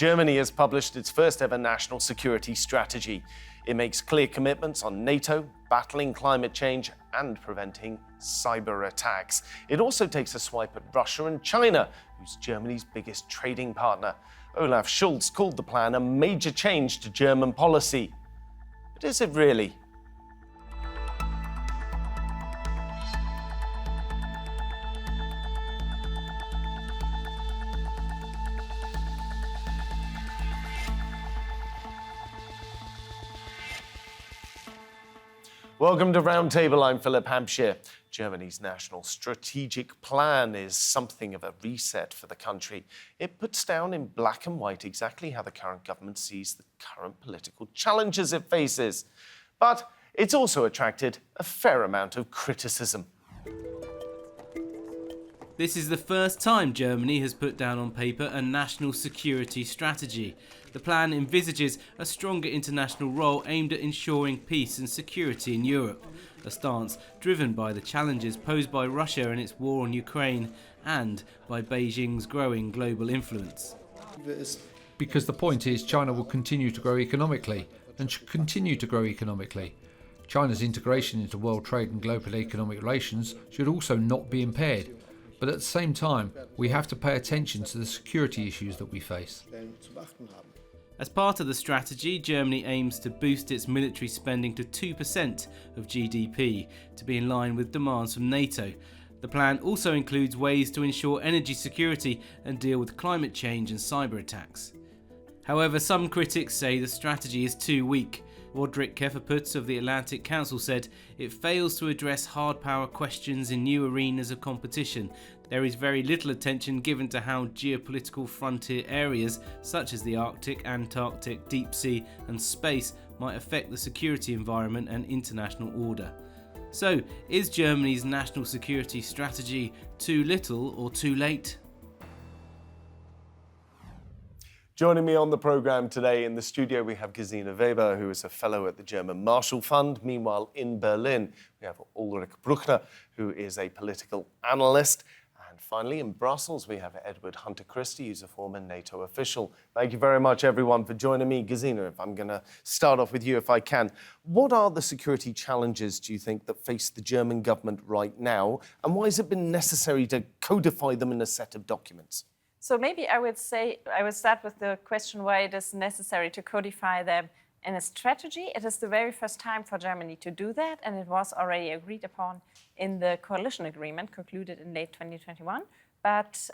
Germany has published its first ever national security strategy. It makes clear commitments on NATO, battling climate change, and preventing cyber attacks. It also takes a swipe at Russia and China, who's Germany's biggest trading partner. Olaf Scholz called the plan a major change to German policy. But is it really? Welcome to Roundtable. I'm Philip Hampshire. Germany's national strategic plan is something of a reset for the country. It puts down in black and white exactly how the current government sees the current political challenges it faces. But it's also attracted a fair amount of criticism. This is the first time Germany has put down on paper a national security strategy. The plan envisages a stronger international role aimed at ensuring peace and security in Europe, a stance driven by the challenges posed by Russia and its war on Ukraine and by Beijing's growing global influence. Because the point is China will continue to grow economically and should continue to grow economically. China's integration into world trade and global economic relations should also not be impaired. But at the same time, we have to pay attention to the security issues that we face. As part of the strategy, Germany aims to boost its military spending to 2% of GDP to be in line with demands from NATO. The plan also includes ways to ensure energy security and deal with climate change and cyber attacks. However, some critics say the strategy is too weak. Roderick Kefferputz of the Atlantic Council said it fails to address hard power questions in new arenas of competition. There is very little attention given to how geopolitical frontier areas such as the Arctic, Antarctic, deep sea and space might affect the security environment and international order. So, is Germany's national security strategy too little or too late? Joining me on the programme today in the studio, we have Gesine Weber, who is a fellow at the German Marshall Fund. Meanwhile, in Berlin, we have Uli Brueckner, who is a political analyst. And finally, in Brussels, we have Edward Hunter Christie, who's a former NATO official. Thank you very much, everyone, for joining me. Gesine, if I'm going to start off with you, if I can. What are the security challenges, do you think, that face the German government right now? And why has it been necessary to codify them in a set of documents? So maybe I would start with the question why it is necessary to codify them in a strategy. It is the very first time for Germany to do that, and it was already agreed upon in the coalition agreement concluded in late 2021. But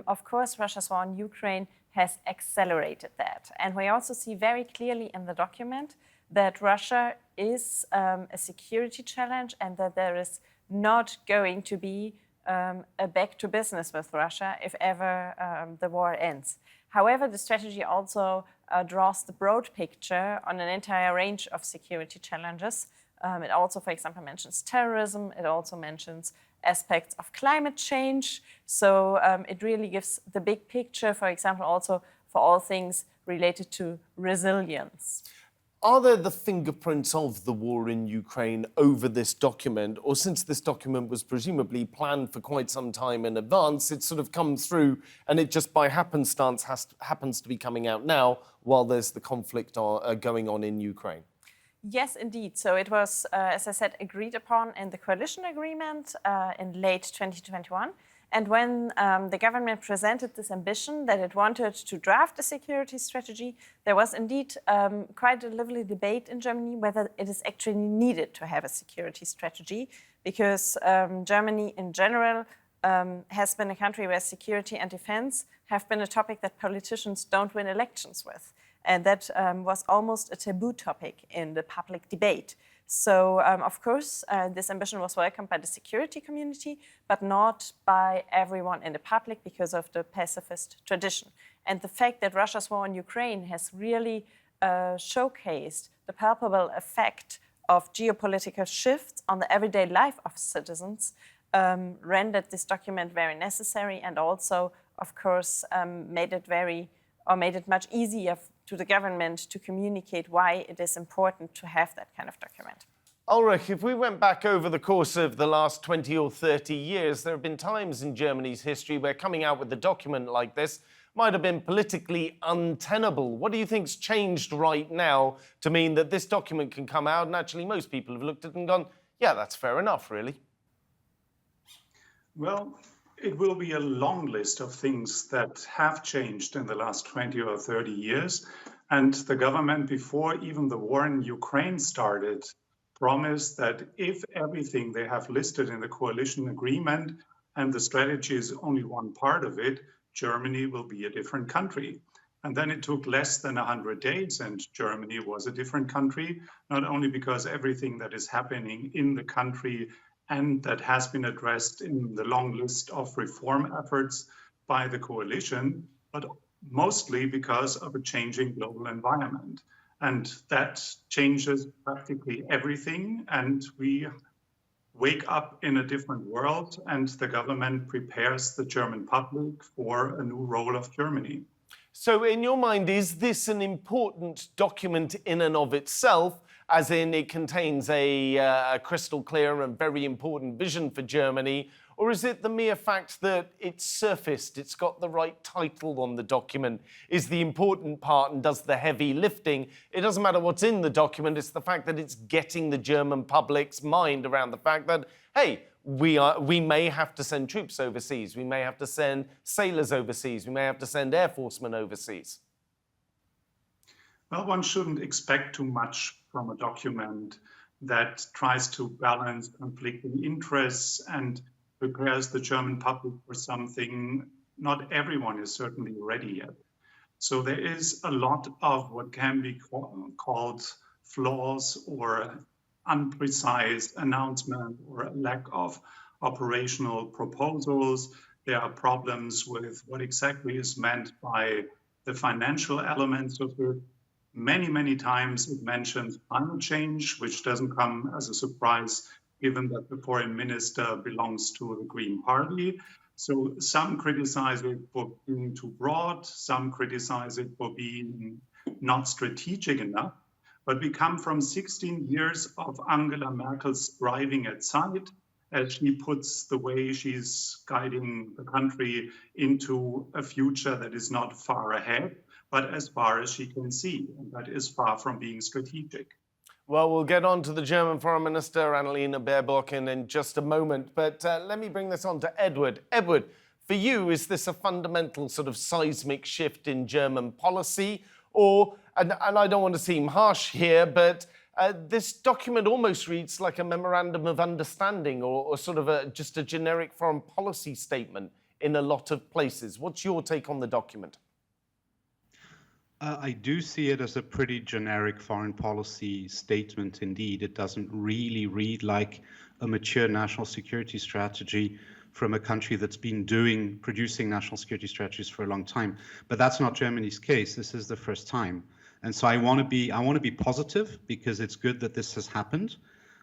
of course, Russia's war on Ukraine has accelerated that. And we also see very clearly in the document that Russia is a security challenge and that there is not going to be a back to business with Russia if ever the war ends. However, the strategy also draws the broad picture on an entire range of security challenges. It also, for example, mentions terrorism. It also mentions aspects of climate change. So it really gives the big picture, for example, also for all things related to resilience. Are there the fingerprints of the war in Ukraine over this document? Or since this document was presumably planned for quite some time in advance, it's sort of come through and it just by happenstance happens to be coming out now while there's the conflict going on in Ukraine? Yes, indeed. So it was, as I said, agreed upon in the coalition agreement in late 2021. And when the government presented this ambition that it wanted to draft a security strategy, there was indeed quite a lively debate in Germany whether it is actually needed to have a security strategy, because Germany in general has been a country where security and defense have been a topic that politicians don't win elections with. And that was almost a taboo topic in the public debate. So, of course, this ambition was welcomed by the security community, but not by everyone in the public because of the pacifist tradition. And the fact that Russia's war on Ukraine has really showcased the palpable effect of geopolitical shifts on the everyday life of citizens rendered this document very necessary and also, of course, made it much easier to the government to communicate why it is important to have that kind of document. Ulrich, if we went back over the course of the last 20 or 30 years, there have been times in Germany's history where coming out with a document like this might have been politically untenable. What do you think's changed right now to mean that this document can come out and actually most people have looked at it and gone, yeah, that's fair enough, really? Well, it will be a long list of things that have changed in the last 20 or 30 years. And the government, before even the war in Ukraine started, promised that if everything they have listed in the coalition agreement and the strategy is only one part of it, Germany will be a different country. And then it took less than 100 days and Germany was a different country, not only because everything that is happening in the country and that has been addressed in the long list of reform efforts by the coalition, but mostly because of a changing global environment. And that changes practically everything. And we wake up in a different world and the government prepares the German public for a new role of Germany. So in your mind, is this an important document in and of itself, as in it contains a crystal clear and very important vision for Germany, or is it the mere fact that it's surfaced, it's got the right title on the document, is the important part and does the heavy lifting? It doesn't matter what's in the document, it's the fact that it's getting the German public's mind around the fact that, hey, we may have to send troops overseas, we may have to send sailors overseas, we may have to send air forcemen overseas. Well, one shouldn't expect too much from a document that tries to balance conflicting interests and prepares the German public for something not everyone is certainly ready yet. So there is a lot of what can be called flaws or unprecise announcement or a lack of operational proposals. There are problems with what exactly is meant by the financial elements of it. Many times it mentions climate change, which doesn't come as a surprise given that the foreign minister belongs to the Green Party. So some criticize it for being too broad, some criticize it for being not strategic enough. But we come from 16 years of Angela Merkel's driving at sight, as she puts the way she's guiding the country into a future that is not far ahead, but as far as she can see, and that is far from being strategic. Well, we'll get on to the German Foreign Minister, Annalena Baerbock, in just a moment. But let me bring this on to Edward. Edward, for you, is this a fundamental sort of seismic shift in German policy? Or, and I don't want to seem harsh here, but this document almost reads like a memorandum of understanding or sort of just a generic foreign policy statement in a lot of places. What's your take on the document? I do see it as a pretty generic foreign policy statement indeed. It doesn't really read like a mature national security strategy from a country that's been producing national security strategies for a long time. But that's not Germany's case. This is the first time. And so I want to be positive because it's good that this has happened.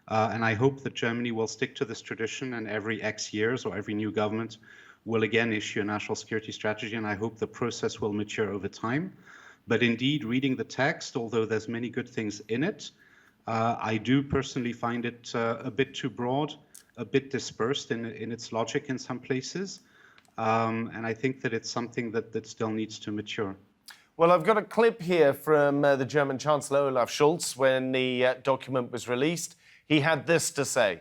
And I hope that Germany will stick to this tradition and every X years or every new government will again issue a national security strategy. And I hope the process will mature over time. But indeed, reading the text, although there's many good things in it, I do personally find it a bit too broad, a bit dispersed in its logic in some places. And I think that it's something that still needs to mature. Well, I've got a clip here from the German Chancellor, Olaf Scholz, when the document was released. He had this to say.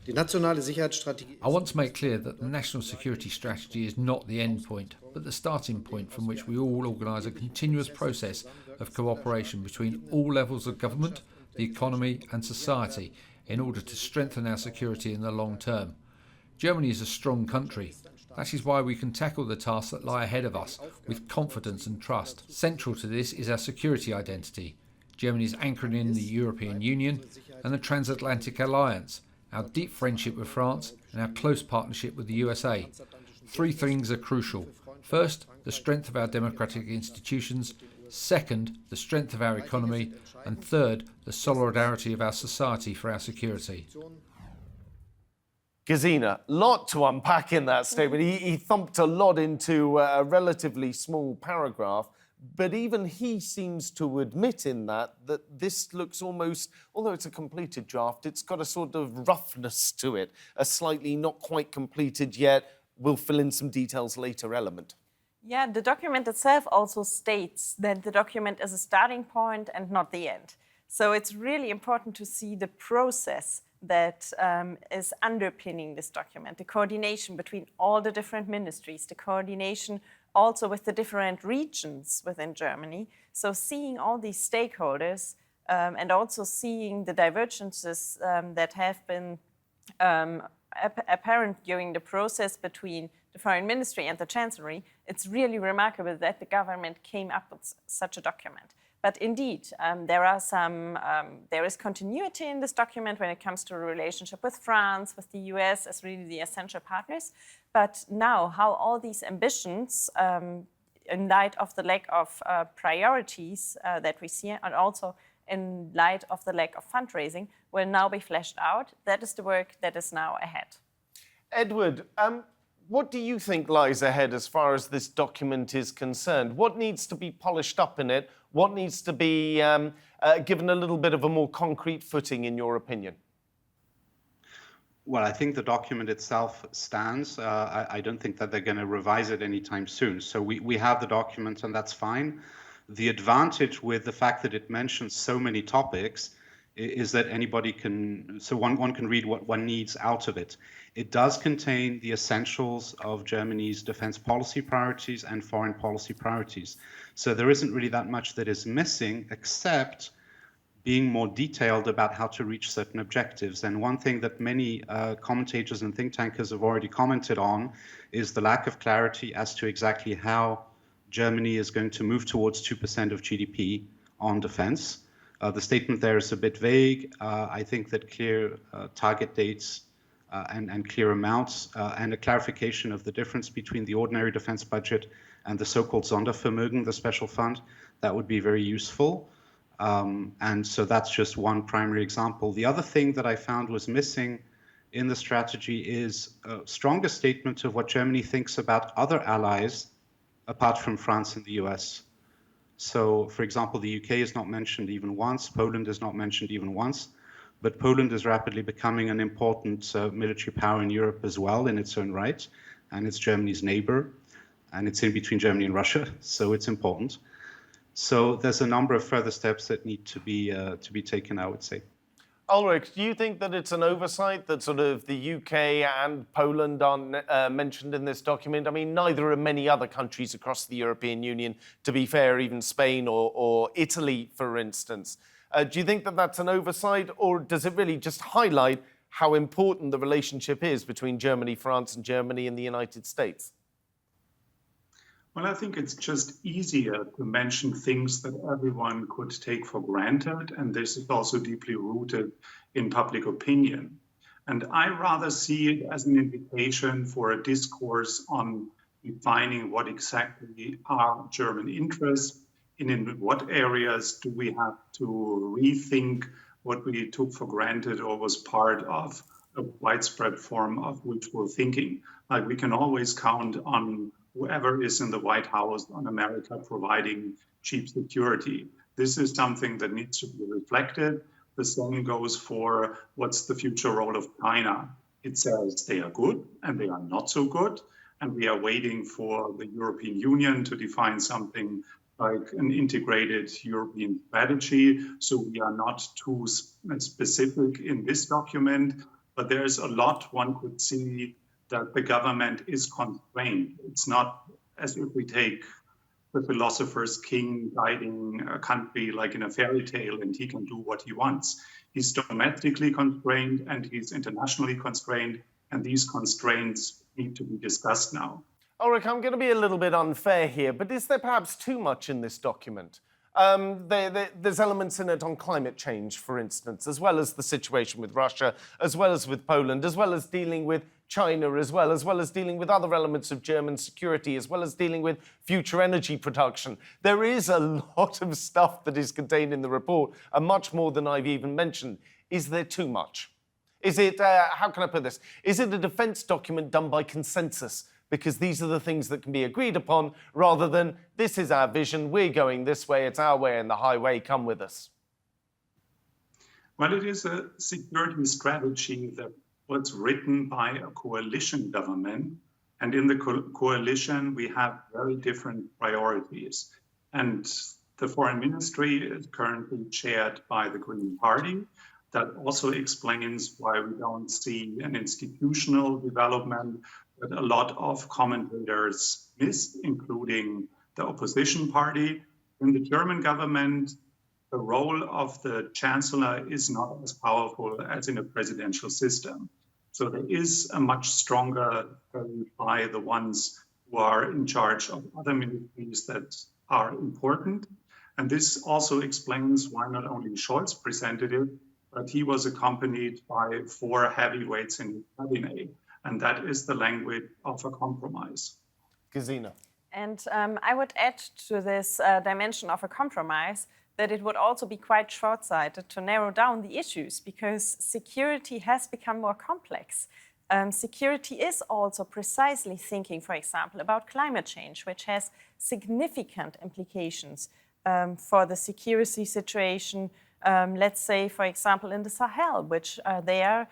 I want to make clear that the national security strategy is not the end point, but the starting point from which we all organise a continuous process of cooperation between all levels of government, the economy and society in order to strengthen our security in the long term. Germany is a strong country. That is why we can tackle the tasks that lie ahead of us with confidence and trust. Central to this is our security identity. Germany is anchored in the European Union and the Transatlantic Alliance, our deep friendship with France and our close partnership with the USA. Three things are crucial. First, the strength of our democratic institutions. Second, the strength of our economy. And third, the solidarity of our society for our security. Gesine, a lot to unpack in that statement. He thumped a lot into a relatively small paragraph, but even he seems to admit in that this looks almost, although it's a completed draft, it's got a sort of roughness to it, a slightly not quite completed yet, we'll fill in some details later element. Yeah, the document itself also states that the document is a starting point and not the end. So it's really important to see the process that is underpinning this document, the coordination between all the different ministries, the coordination also with the different regions within Germany. So seeing all these stakeholders and also seeing the divergences that have been apparent during the process between the Foreign Ministry and the Chancellery, it's really remarkable that the government came up with such a document. But indeed, there is continuity in this document when it comes to a relationship with France, with the US as really the essential partners. But now, how all these ambitions, in light of the lack of priorities that we see, and also in light of the lack of fundraising, will now be fleshed out. That is the work that is now ahead. Edward, what do you think lies ahead as far as this document is concerned? What needs to be polished up in it? What needs to be given a little bit of a more concrete footing, in your opinion? Well, I think the document itself stands. I don't think that they're going to revise it anytime soon. So we have the document, and that's fine. The advantage with the fact that it mentions so many topics is that one can read what one needs out of it. It does contain the essentials of Germany's defense policy priorities and foreign policy priorities. So there isn't really that much that is missing, except being more detailed about how to reach certain objectives. And one thing that many commentators and think tankers have already commented on is the lack of clarity as to exactly how Germany is going to move towards 2% of GDP on defense. The statement there is a bit vague. I think that clear target dates and clear amounts and a clarification of the difference between the ordinary defense budget and the so-called Sondervermögen, the special fund, that would be very useful. And so that's just one primary example. The other thing that I found was missing in the strategy is a stronger statement of what Germany thinks about other allies apart from France and the US. So, for example, the UK is not mentioned even once, Poland is not mentioned even once, but Poland is rapidly becoming an important military power in Europe as well in its own right, and it's Germany's neighbor, and it's in between Germany and Russia, so it's important. So there's a number of further steps that need to be taken, I would say. Ulrich, do you think that it's an oversight that sort of the UK and Poland are mentioned in this document? I mean, neither are many other countries across the European Union, to be fair, even Spain or Italy, for instance. Do you think that that's an oversight, or does it really just highlight how important the relationship is between Germany, France, and Germany and the United States? Well, I think it's just easier to mention things that everyone could take for granted, and this is also deeply rooted in public opinion. And I rather see it as an invitation for a discourse on defining what exactly are German interests, and in what areas do we have to rethink what we took for granted or was part of a widespread form of wishful thinking. Like, we can always count on whoever is in the White House, on America providing cheap security. This is something that needs to be reflected. The same goes for what's the future role of China. It says they are good and they are not so good. And we are waiting for the European Union to define something like an integrated European strategy. So we are not too specific in this document, but there's a lot one could see that the government is constrained. It's not as if we take the philosopher's king guiding a country like in a fairy tale and he can do what he wants. He's domestically constrained and he's internationally constrained, and these constraints need to be discussed now. Ulrich, I'm going to be a little bit unfair here, but is there perhaps too much in this document? There's elements in it on climate change, for instance, as well as the situation with Russia, as well as with Poland, as well as dealing with China, as well as dealing with other elements of German security, as well as dealing with future energy production. There is a lot of stuff that is contained in the report, and much more than I've even mentioned. Is there too much? Is it, how can I put this? Is it a defence document done by consensus? Because these are the things that can be agreed upon, rather than, this is our vision, we're going this way, it's our way and the highway, come with us. Well, it is a security strategy that was written by a coalition government, And in the coalition, we have very different priorities. And the foreign ministry is currently chaired by the Green Party. That also explains why we don't see an institutional development that a lot of commentators missed, including the opposition party. In the German government, the role of the chancellor is not as powerful as in a presidential system. So there is a much stronger by the ones who are in charge of other ministries that are important. And this also explains why not only Scholz presented it, but he was accompanied by 4 heavyweights in the cabinet. And that is the language of a compromise. Gesine. And I would add to this dimension of a compromise that it would also be quite short-sighted to narrow down the issues, because security has become more complex. Security is also precisely thinking, for example, about climate change, which has significant implications for the security situation, let's say, for example, in the Sahel, which there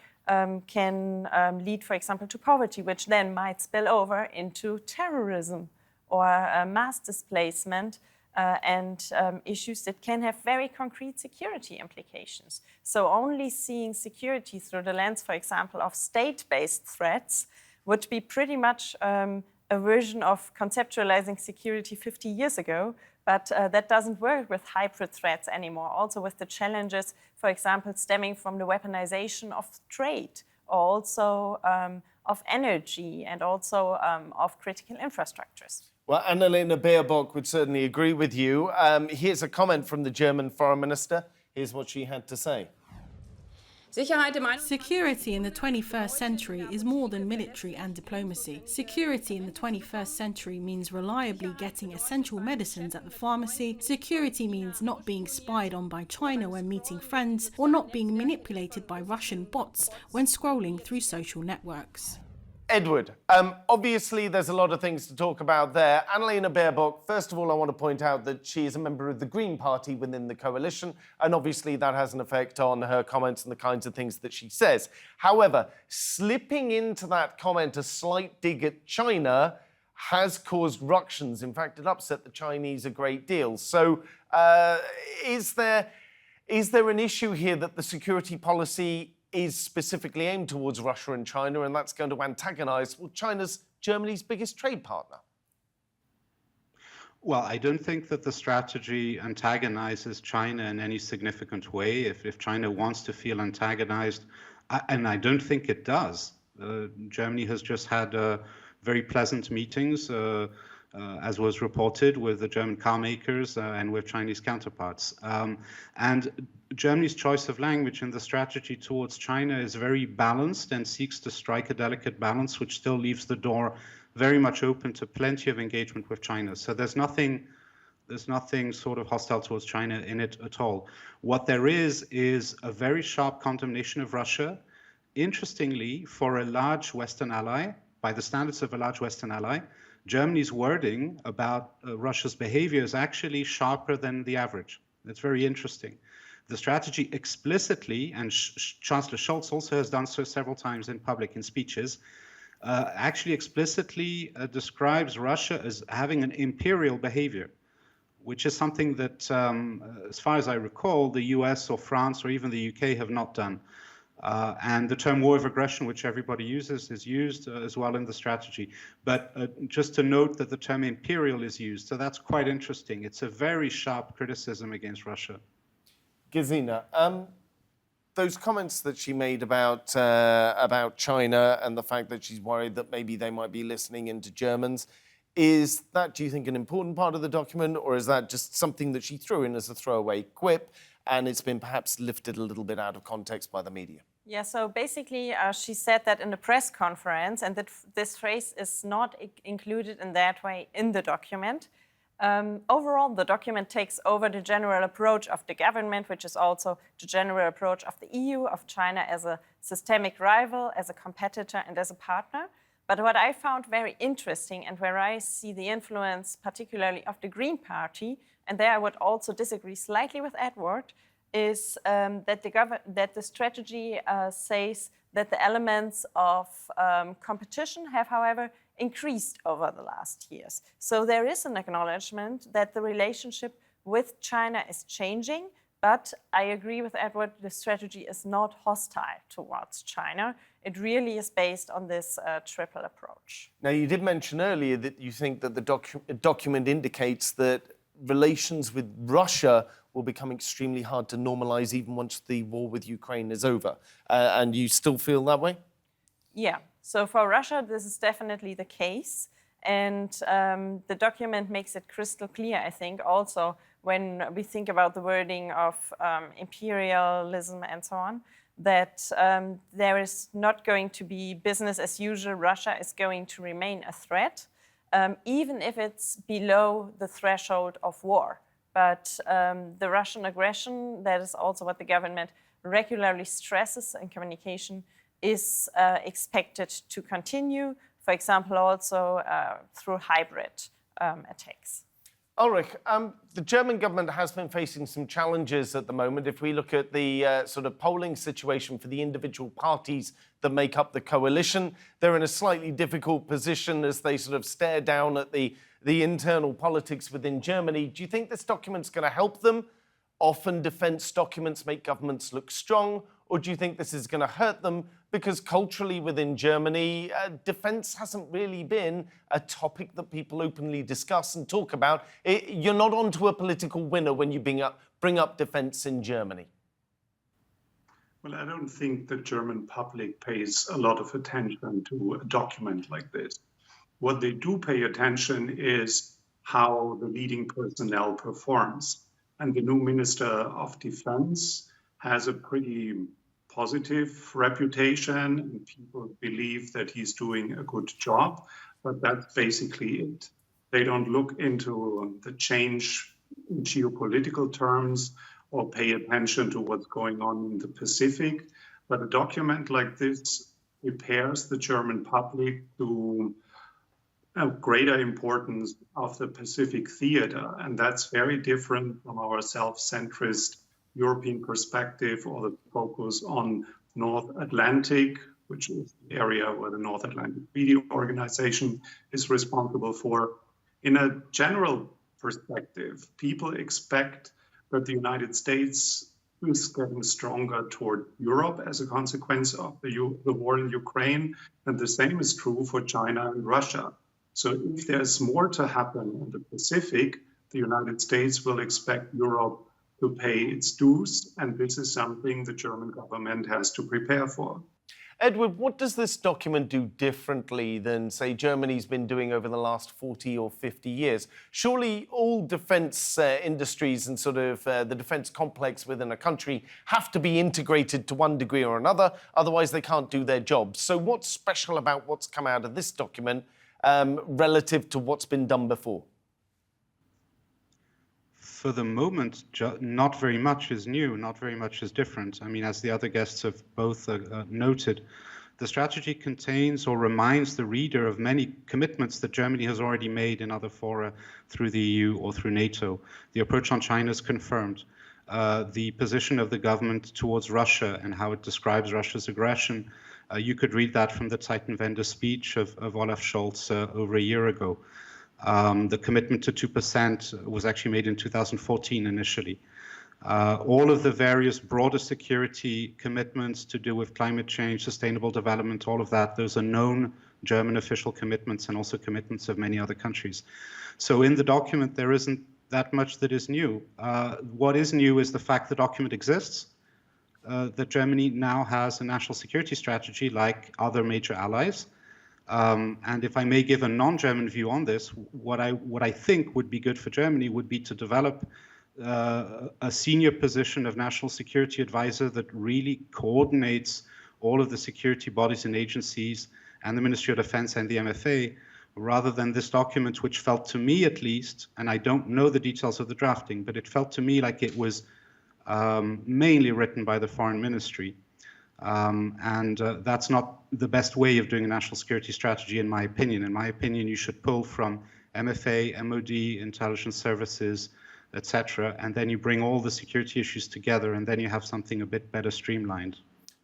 can lead, for example, to poverty, which then might spill over into terrorism or mass displacement and issues that can have very concrete security implications. So only seeing security through the lens, for example, of state-based threats would be pretty much a version of conceptualizing security 50 years ago, but that doesn't work with hybrid threats anymore. Also with the challenges, for example, stemming from the weaponization of trade, or also of energy, and also of critical infrastructures. Well, Annalena Baerbock would certainly agree with you. Here's a comment from the German foreign minister. Here's what she had to say. Security in the 21st century is more than military and diplomacy. Security in the 21st century means reliably getting essential medicines at the pharmacy. Security means not being spied on by China when meeting friends, or not being manipulated by Russian bots when scrolling through social networks. Edward, obviously there's a lot of things to talk about there. Annalena Baerbock, first of all, I want to point out that she is a member of the Green Party within the coalition, and obviously that has an effect on her comments and the kinds of things that she says. However, slipping into that comment a slight dig at China has caused ructions. In fact, it upset the Chinese a great deal. So is there an issue here that the security policy is specifically aimed towards Russia and China, and that's going to antagonize China's Germany's biggest trade partner? Well, I don't think that the strategy antagonizes China in any significant way. If China wants to feel antagonized, and I don't think it does. Germany has just had very pleasant meetings, as was reported, with the German car makers and with Chinese counterparts. And Germany's choice of language in the strategy towards China is very balanced and seeks to strike a delicate balance, which still leaves the door very much open to plenty of engagement with China. So there's nothing sort of hostile towards China in it at all. What there is a very sharp condemnation of Russia. Interestingly, for a large Western ally, by the standards of a large Western ally, Germany's wording about Russia's behavior is actually sharper than the average. That's very interesting. The strategy explicitly, and Chancellor Scholz also has done so several times in public in speeches, actually explicitly describes Russia as having an imperial behavior, which is something that, as far as I recall, the US or France or even the UK have not done. And the term war of aggression, which everybody uses, is used as well in the strategy. But just to note that the term imperial is used, so that's quite interesting. It's a very sharp criticism against Russia. Gesine, those comments that she made about China and the fact that she's worried that maybe they might be listening into Germans, is that, do you think, an important part of the document, or is that just something that she threw in as a throwaway quip and it's been perhaps lifted a little bit out of context by the media? Yeah, so basically she said that in the press conference, and that this phrase is not included in that way in the document. Overall, the document takes over the general approach of the government, which is also the general approach of the EU, of China as a systemic rival, as a competitor, and as a partner. But what I found very interesting, and where I see the influence particularly of the Green Party, and there I would also disagree slightly with Edward, is that the strategy says that the elements of competition have, however, increased over the last years. So there is an acknowledgement that the relationship with China is changing, but I agree with Edward, the strategy is not hostile towards China. It really is based on this triple approach. Now, you did mention earlier that you think that the document indicates that relations with Russia will become extremely hard to normalize even once the war with Ukraine is over. And you still feel that way? Yeah. So for Russia, this is definitely the case. And the document makes it crystal clear, I think, also when we think about the wording of imperialism and so on, that there is not going to be business as usual. Russia is going to remain a threat, even if it's below the threshold of war. But the Russian aggression, that is also what the government regularly stresses in communication, is expected to continue, for example, also through hybrid attacks. Ulrich, the German government has been facing some challenges at the moment. If we look at the sort of polling situation for the individual parties that make up the coalition, they're in a slightly difficult position as they sort of stare down at the internal politics within Germany. Do you think this document's going to help them? Often defence documents make governments look strong, or do you think this is going to hurt them? Because culturally within Germany, defence hasn't really been a topic that people openly discuss and talk about. You're not onto a political winner when you bring up defence in Germany. Well, I don't think the German public pays a lot of attention to a document like this. What they do pay attention is how the leading personnel performs. And the new Minister of Defense has a pretty positive reputation, and people believe that he's doing a good job, but that's basically it. They don't look into the change in geopolitical terms or pay attention to what's going on in the Pacific. But a document like this prepares the German public to a greater importance of the Pacific theater, and that's very different from our self-centrist European perspective or the focus on North Atlantic, which is the area where the North Atlantic Treaty Organization is responsible for. In a general perspective, people expect that the United States is getting stronger toward Europe as a consequence of the war in Ukraine, and the same is true for China and Russia. So if there's more to happen in the Pacific, the United States will expect Europe to pay its dues, and this is something the German government has to prepare for. Edward, what does this document do differently than, say, Germany's been doing over the last 40 or 50 years? Surely all defence industries and sort of the defence complex within a country have to be integrated to one degree or another, otherwise they can't do their jobs. So what's special about what's come out of this document relative to what's been done before? For the moment, not very much is new, not very much is different. I mean, as the other guests have both noted, the strategy contains or reminds the reader of many commitments that Germany has already made in other fora through the EU or through NATO. The approach on China is confirmed. The position of the government towards Russia and how it describes Russia's aggression, you could read that from the Zeitenwende speech of Olaf Scholz over a year ago. The commitment to 2% was actually made in 2014 initially. All of the various broader security commitments to do with climate change, sustainable development, all of that, those are known German official commitments and also commitments of many other countries. So in the document, there isn't that much that is new. What is new is the fact the document exists, that Germany now has a national security strategy like other major allies. And if I may give a non-German view on this, what I think would be good for Germany would be to develop a senior position of national security advisor that really coordinates all of the security bodies and agencies and the Ministry of Defense and the MFA, rather than this document, which felt to me at least, and I don't know the details of the drafting, but it felt to me like it was mainly written by the Foreign Ministry. That's not the best way of doing a national security strategy, in my opinion. In my opinion, you should pull from MFA, MOD, intelligence services, etc., and then you bring all the security issues together, and then you have something a bit better streamlined.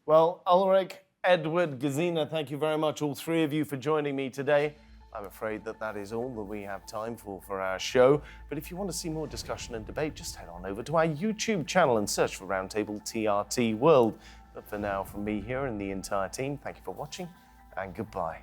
Well, Ulrich, Edward, Gesine, thank you very much, all three of you, for joining me today. I'm afraid that is all that we have time for our show. But if you want to see more discussion and debate, just head on over to our YouTube channel and search for Roundtable TRT World. But for now, from me here and the entire team, thank you for watching and goodbye.